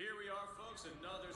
Here we are, folks, another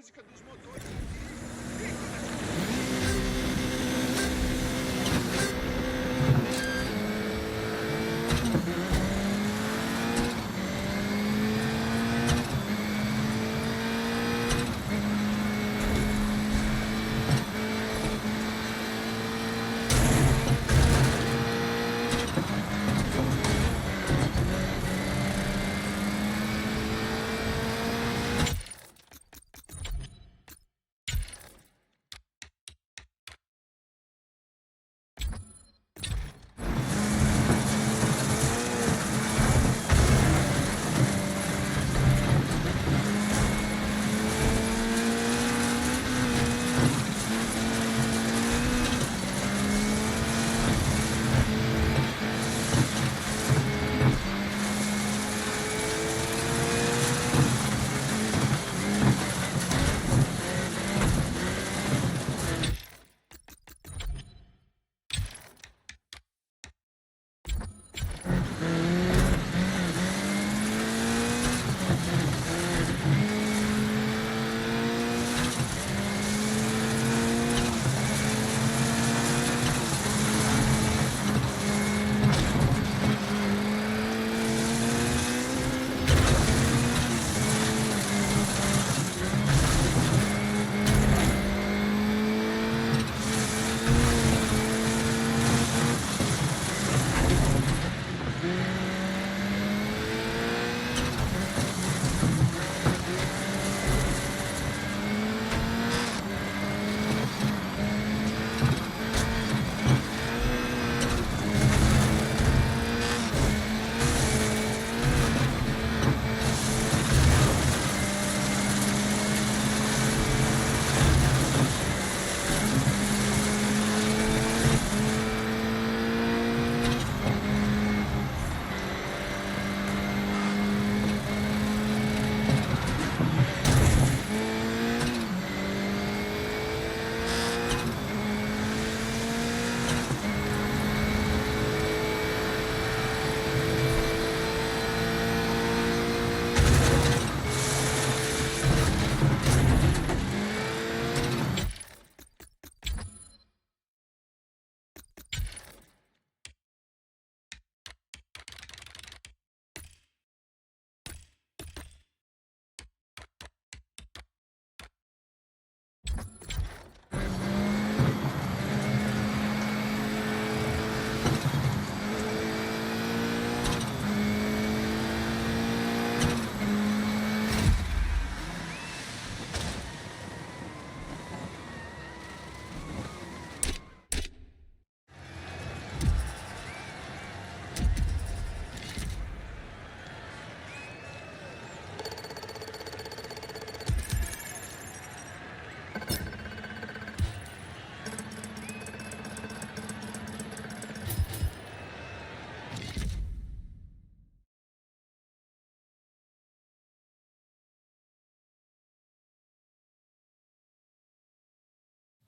música dos motores.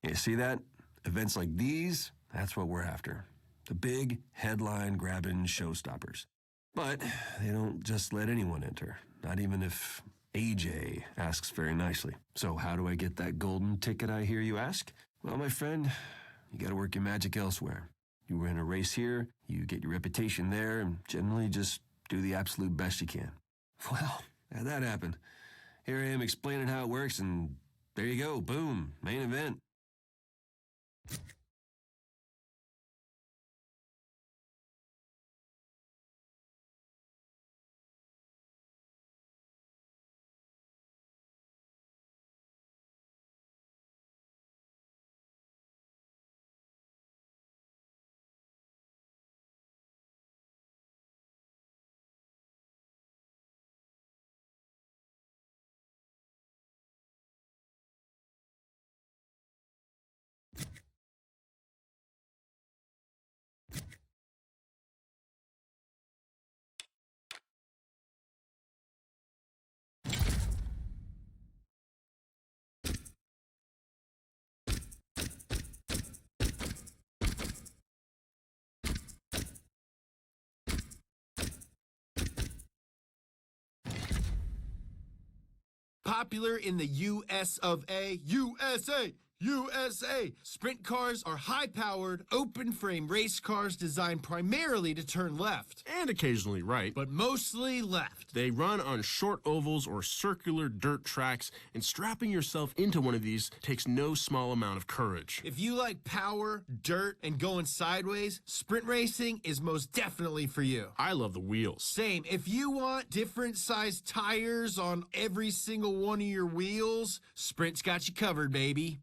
You see that? Events like these, that's what we're after. The big, headline-grabbing showstoppers. But they don't just let anyone enter, not even if AJ asks very nicely. So how do I get that golden ticket, I hear you ask? Well, my friend, you gotta work your magic elsewhere. You win a race here, you get your reputation there, and generally just do the absolute best you can. Well, how'd that happen? Here I am explaining how it works, and there you go, boom, main event. Popular in the US of A, USA! Sprint cars are high-powered, open-frame race cars designed primarily to turn left. And occasionally right. But mostly left. They run on short ovals or circular dirt tracks, and strapping yourself into one of these takes no small amount of courage. If you like power, dirt, and going sideways, sprint racing is most definitely for you. I love the wheels. Same. If you want different sized tires on every single one of your wheels, Sprint's got you covered, baby.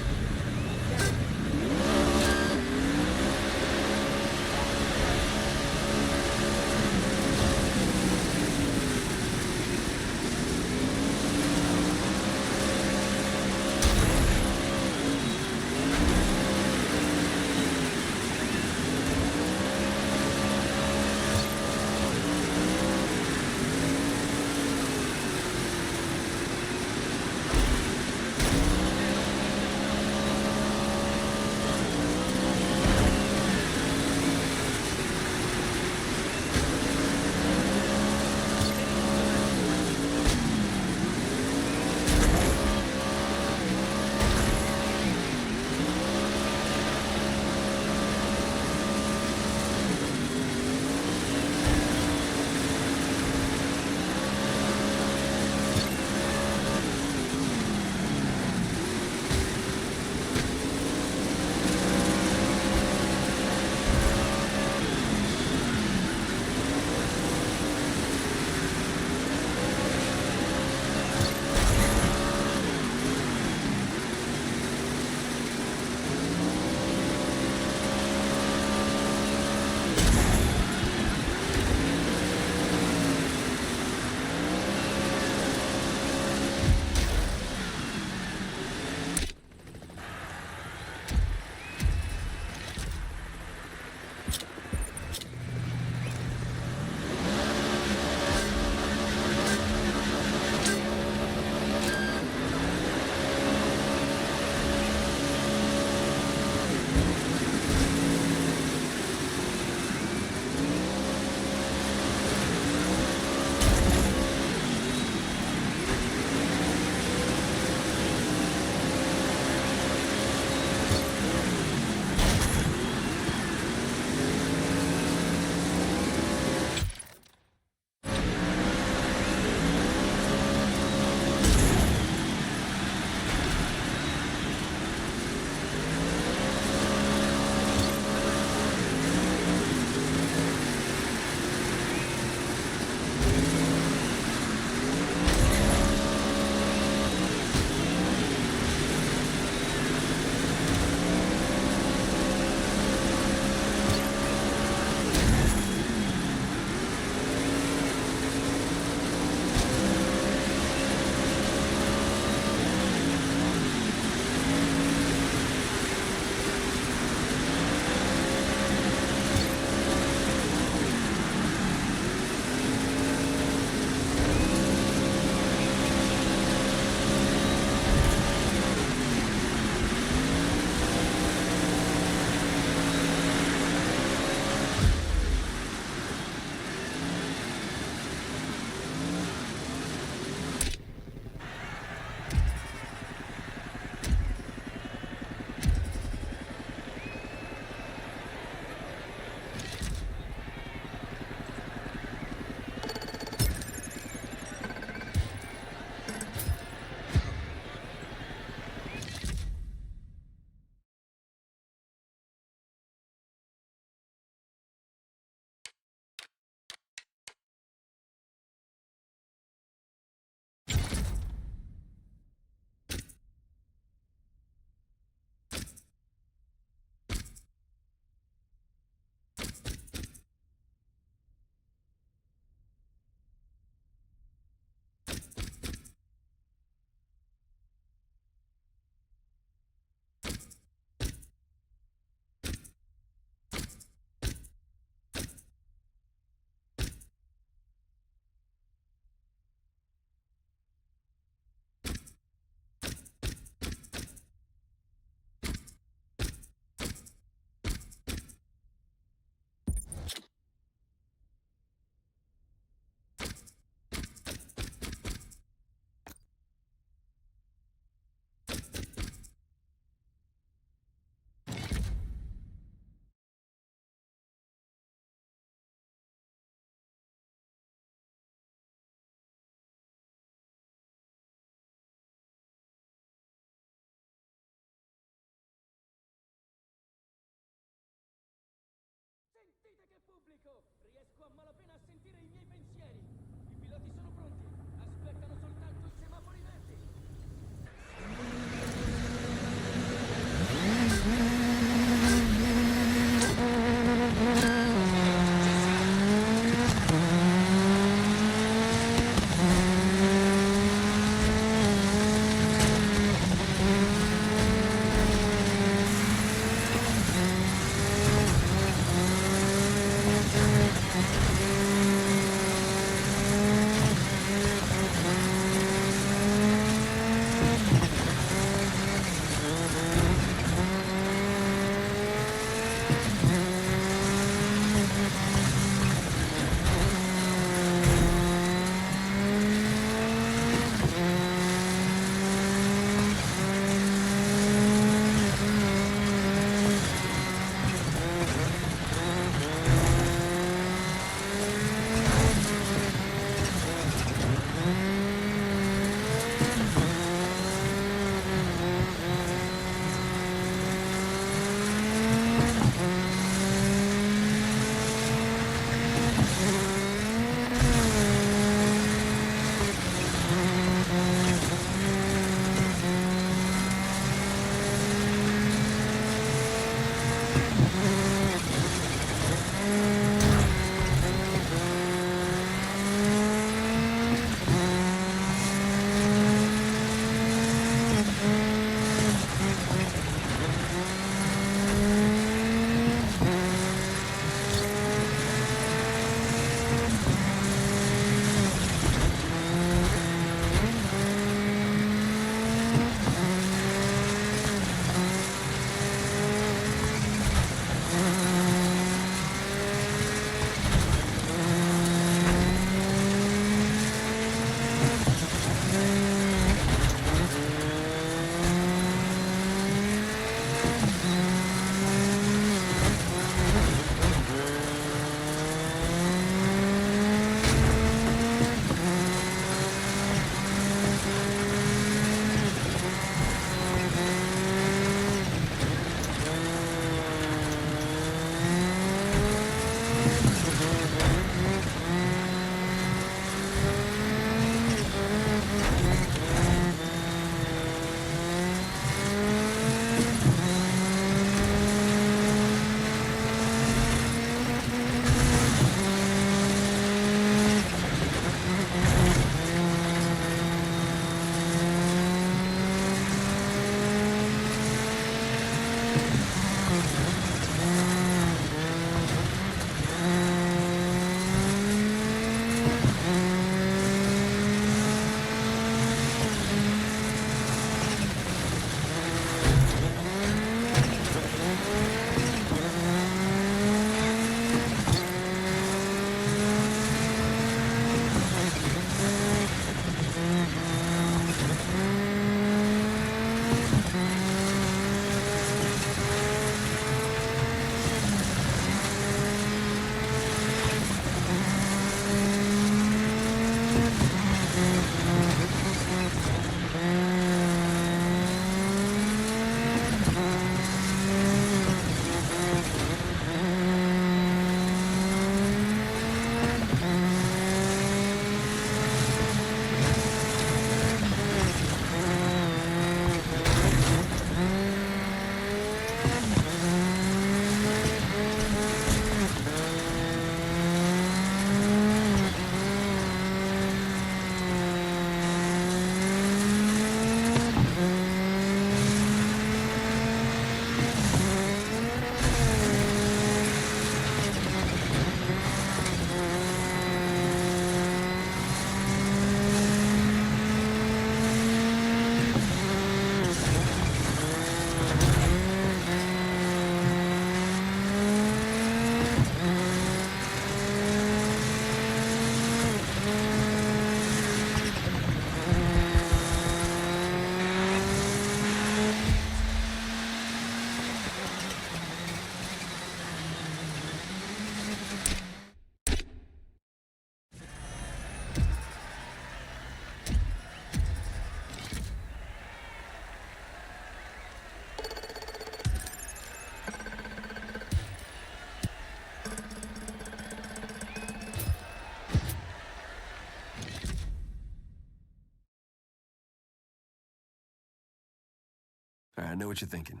I know what you're thinking.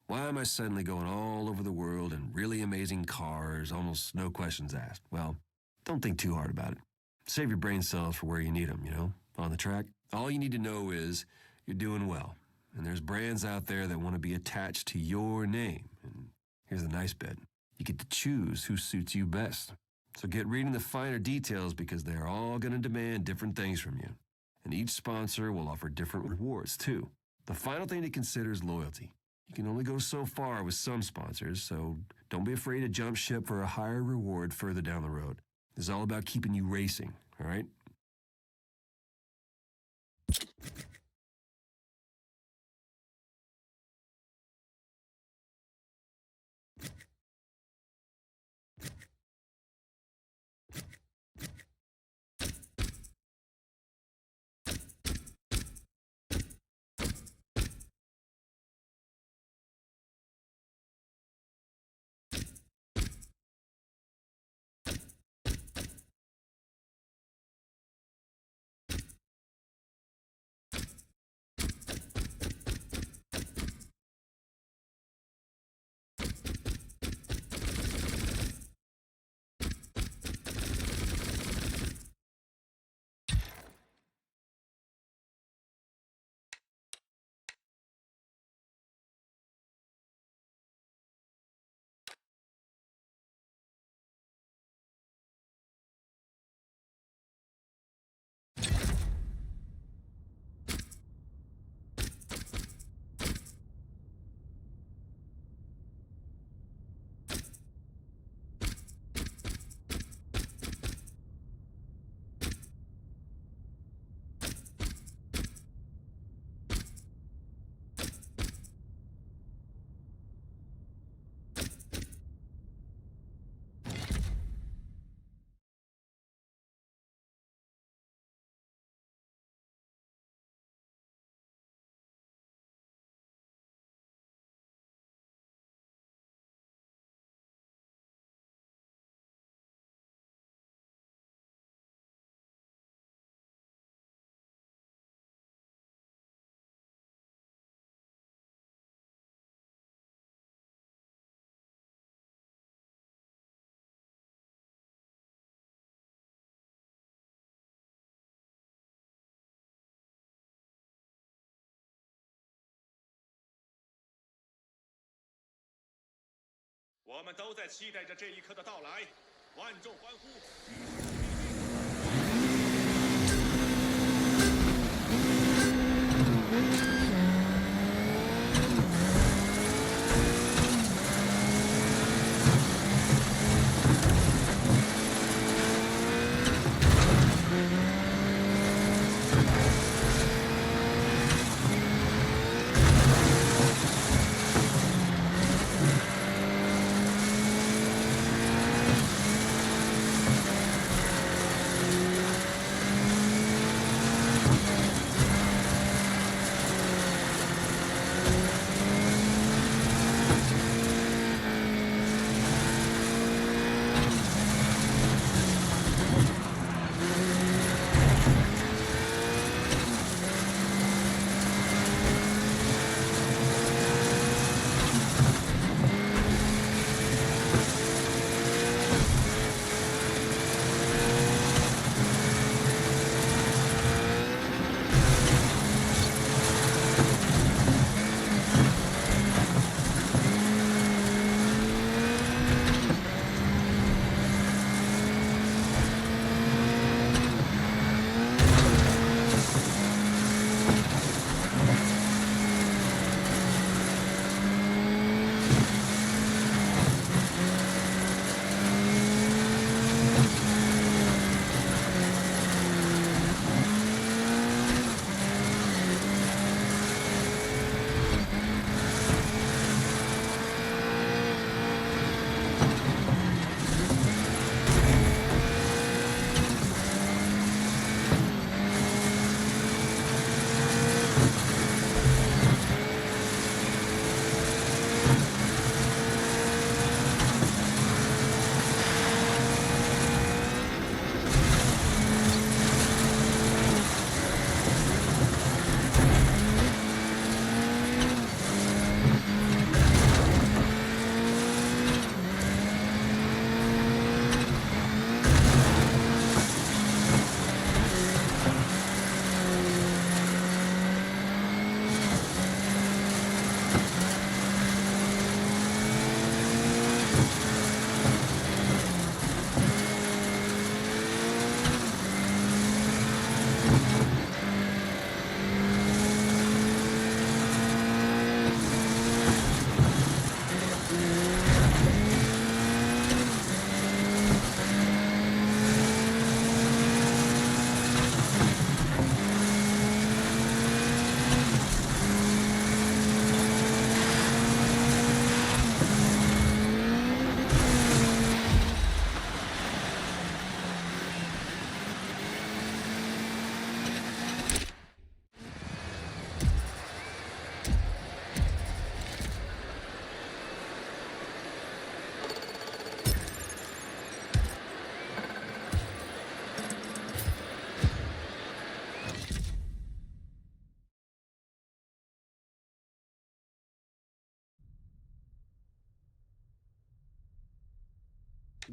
Why am I suddenly going all over the world in really amazing cars, almost no questions asked? Well, don't think too hard about it. Save your brain cells for where you need them, on the track. All you need to know is you're doing well. And there's brands out there that want to be attached to your name. And here's the nice bit. You get to choose who suits you best. So get reading the finer details because they're all going to demand different things from you. And each sponsor will offer different rewards, too. The final thing to consider is loyalty. You can only go so far with some sponsors, so don't be afraid to jump ship for a higher reward further down the road. It's all about keeping you racing, all right?我们都在期待着这一刻的到来，万众欢呼。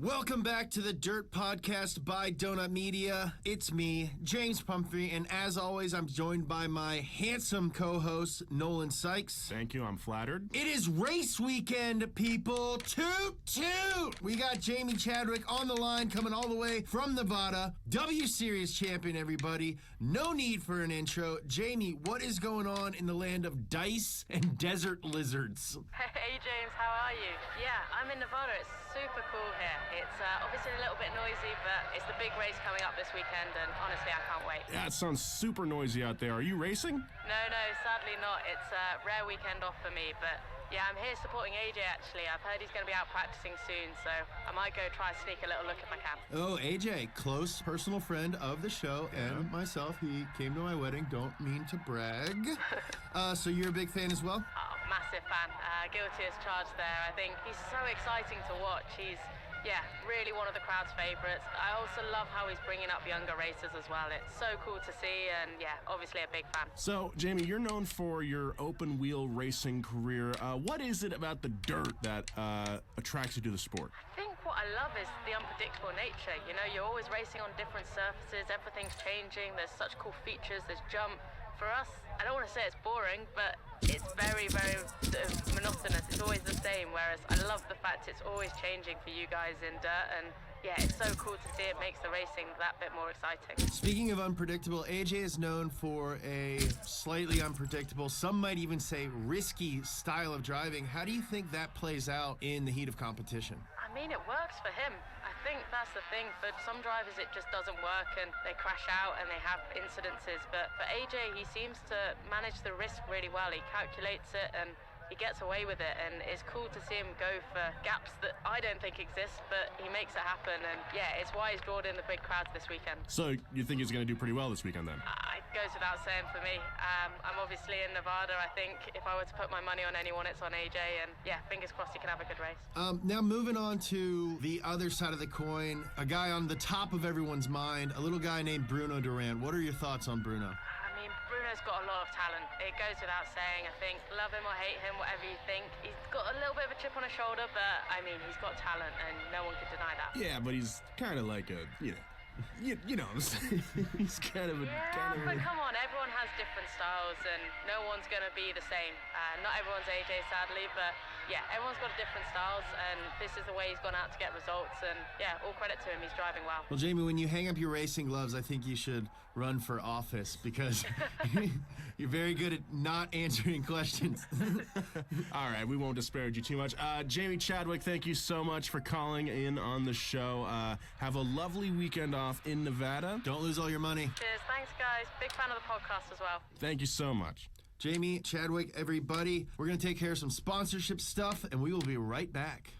Welcome back to the Dirt Podcast by Donut Media. It's me, James Pumphrey, and as always, I'm joined by my handsome co-host, Nolan Sykes. Thank you, I'm flattered. It is race weekend, people. Toot, toot! We got Jamie Chadwick on the line, coming all the way from Nevada. W Series champion, everybody. No need for an intro. Jamie, what is going on in the land of dice and desert lizards? Hey James, how are you? Yeah, I'm in Nevada. It's super cool here. It's obviously a little bit noisy, but it's the big race coming up this weekend, and honestly, I can't wait. Yeah, it sounds super noisy out there. Are you racing? No, sadly not. It's a rare weekend off for me, but yeah, I'm here supporting AJ actually. I've heard he's going to be out practicing soon, so I might go try and sneak a little look if I can. Oh, AJ, close personal friend of the show and myself. He came to my wedding. Don't mean to brag. So you're a big fan as well? Oh, massive fan. Guilty as charged there. I think he's so exciting to watch. He's really one of the crowd's favorites. I also love how he's bringing up younger racers as well. It's so cool to see, and obviously a big fan. So, Jamie, you're known for your open wheel racing career. What is it about the dirt that attracts you to the sport? I think what I love is the unpredictable nature. You know, you're always racing on different surfaces, everything's changing, there's such cool features, there's jump. For us, I don't want to say it's boring, but it's very, very sort of monotonous. It's always the same, whereas I love the fact it's always changing for you guys in dirt, and it's so cool to see. It makes the racing that bit more exciting. Speaking of unpredictable, AJ is known for a slightly unpredictable, some might even say risky style of driving. How do you think that plays out in the heat of competition? I mean, it works for him. I think that's the thing. For some drivers, it just doesn't work and they crash out and they have incidences. But for AJ, he seems to manage the risk really well. He calculates it and he gets away with it, and it's cool to see him go for gaps that I don't think exist, but he makes it happen, and it's why he's drawn in the big crowds this weekend. So you think he's going to do pretty well this weekend then? It goes without saying for me. I'm obviously in Nevada. I think if I were to put my money on anyone, it's on AJ, and fingers crossed he can have a good race. Now moving on to the other side of the coin, a guy on the top of everyone's mind, a little guy named Bruno Durant. What are your thoughts on Bruno? Bruno's got a lot of talent. It goes without saying. I think, love him or hate him, whatever you think, he's got a little bit of a chip on his shoulder, but I mean, he's got talent, and no one can deny that. Yeah, but he's kind of like a, you know what I'm saying? He's kind of a... but come on, everyone has different styles, and no one's going to be the same. Not everyone's AJ, sadly, but everyone's got different styles, and this is the way he's gone out to get results, and all credit to him, he's driving well. Well, Jamie, when you hang up your racing gloves, I think you should run for office, because you're very good at not answering questions. All right, we won't disparage you too much. Jamie Chadwick, thank you so much for calling in on the show. Have a lovely weekend off in Nevada. Don't lose all your money. Cheers, thanks guys. Big fan of the podcast as well. Thank you so much. Jamie Chadwick, everybody, we're going to take care of some sponsorship stuff, and we will be right back.